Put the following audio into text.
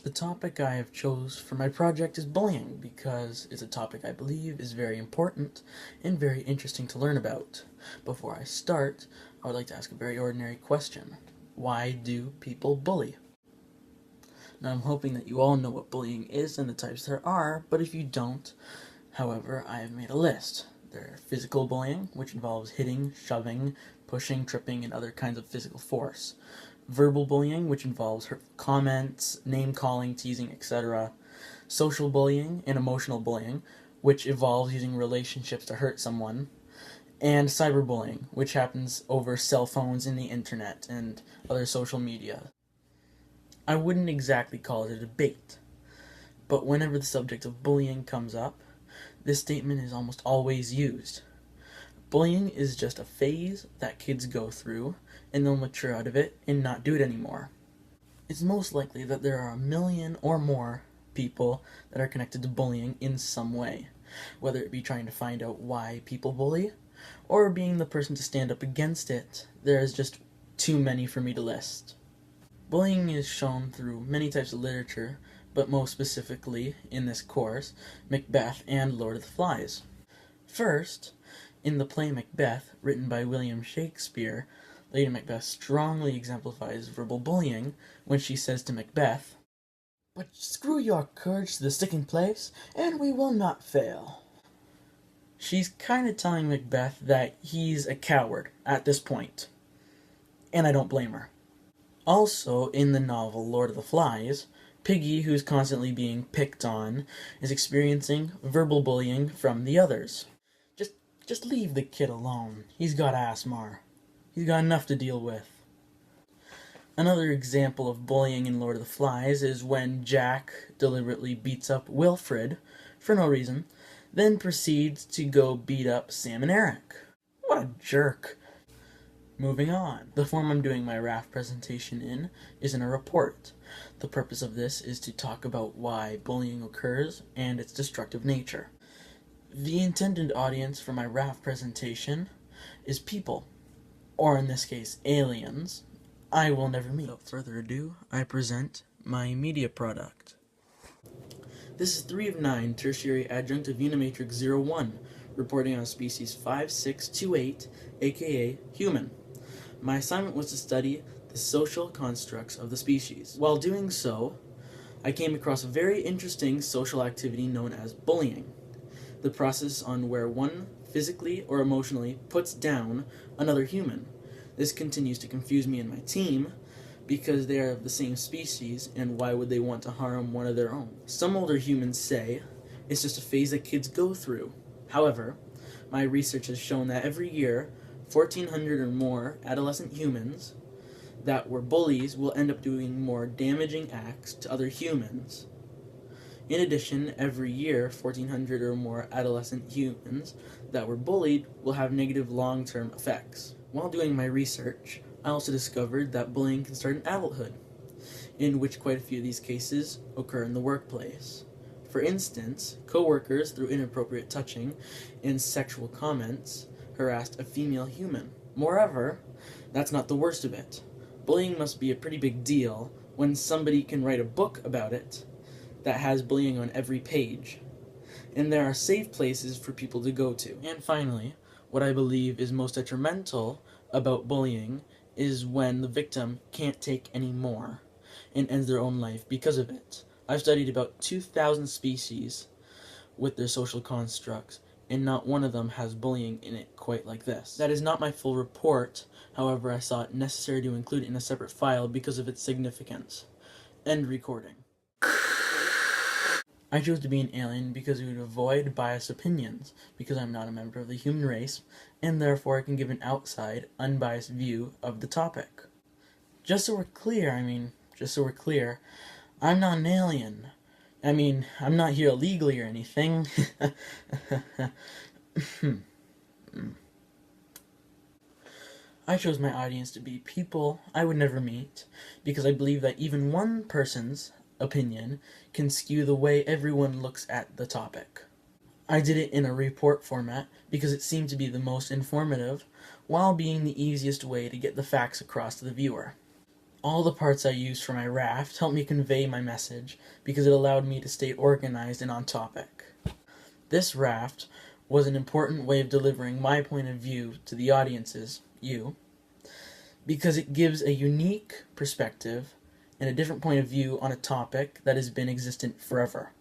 The topic I have chose for my project is bullying because it's a topic I believe is very important and very interesting to learn about. Before I start, I would like to ask a very ordinary question. Why do people bully? Now I'm hoping that you all know what bullying is and the types there are, but if you don't, however, I have made a list. There are physical bullying, which involves hitting, shoving, pushing, tripping, and other kinds of physical force. Verbal bullying, which involves hurtful comments, name-calling, teasing, etc. Social bullying and emotional bullying, which involves using relationships to hurt someone. And cyberbullying, which happens over cell phones and the internet and other social media. I wouldn't exactly call it a debate, but whenever the subject of bullying comes up, this statement is almost always used. Bullying is just a phase that kids go through, and they'll mature out of it and not do it anymore. It's most likely that there are 1 million or more people that are connected to bullying in some way, whether it be trying to find out why people bully, or being the person to stand up against it. There is just too many for me to list. Bullying is shown through many types of literature, but most specifically, in this course, Macbeth and Lord of the Flies. First, in the play Macbeth, written by William Shakespeare, Lady Macbeth strongly exemplifies verbal bullying when she says to Macbeth, "But screw your courage to the sticking place, and we will not fail." She's kind of telling Macbeth that he's a coward at this point, and I don't blame her. Also, in the novel Lord of the Flies, Piggy, who's constantly being picked on, is experiencing verbal bullying from the others. Just leave the kid alone. He's got asthma. He's got enough to deal with. Another example of bullying in Lord of the Flies is when Jack deliberately beats up Wilfred for no reason, then proceeds to go beat up Sam and Eric. What a jerk. Moving on. The form I'm doing my RAF presentation in is in a report. The purpose of this is to talk about why bullying occurs and its destructive nature. The intended audience for my RAF presentation is people, or in this case, aliens, I will never meet. Without further ado, I present my media product. This is 3 of 9 tertiary adjunct of Unimatrix 01, reporting on species 5628, aka human. My assignment was to study the social constructs of the species. While doing so, I came across a very interesting social activity known as bullying. The process on where one physically or emotionally puts down another human. This continues to confuse me and my team because they are of the same species, and why would they want to harm one of their own? Some older humans say it's just a phase that kids go through. However, my research has shown that every year 1,400 or more adolescent humans that were bullies will end up doing more damaging acts to other humans. In addition, every year 1,400 or more adolescent humans that were bullied will have negative long-term effects. While doing my research, I also discovered that bullying can start in adulthood, in which quite a few of these cases occur in the workplace. For instance, co-workers, through inappropriate touching and sexual comments, harassed a female human. Moreover, that's not the worst of it. Bullying must be a pretty big deal when somebody can write a book about it that has bullying on every page. And there are safe places for people to go to. And finally, what I believe is most detrimental about bullying is when the victim can't take any more and ends their own life because of it. I've studied about 2,000 species with their social constructs, and not one of them has bullying in it quite like this. That is not my full report, however I saw it necessary to include it in a separate file because of its significance. End recording. I chose to be an alien because it would avoid biased opinions, because I'm not a member of the human race, and therefore I can give an outside, unbiased view of the topic. Just so we're clear, I'm not an alien. I'm not here illegally or anything. I chose my audience to be people I would never meet, because I believe that even one person's opinion can skew the way everyone looks at the topic. I did it in a report format because it seemed to be the most informative, while being the easiest way to get the facts across to the viewer. All the parts I used for my raft helped me convey my message because it allowed me to stay organized and on topic. This raft was an important way of delivering my point of view to the audiences, you, because it gives a unique perspective and a different point of view on a topic that has been existent forever.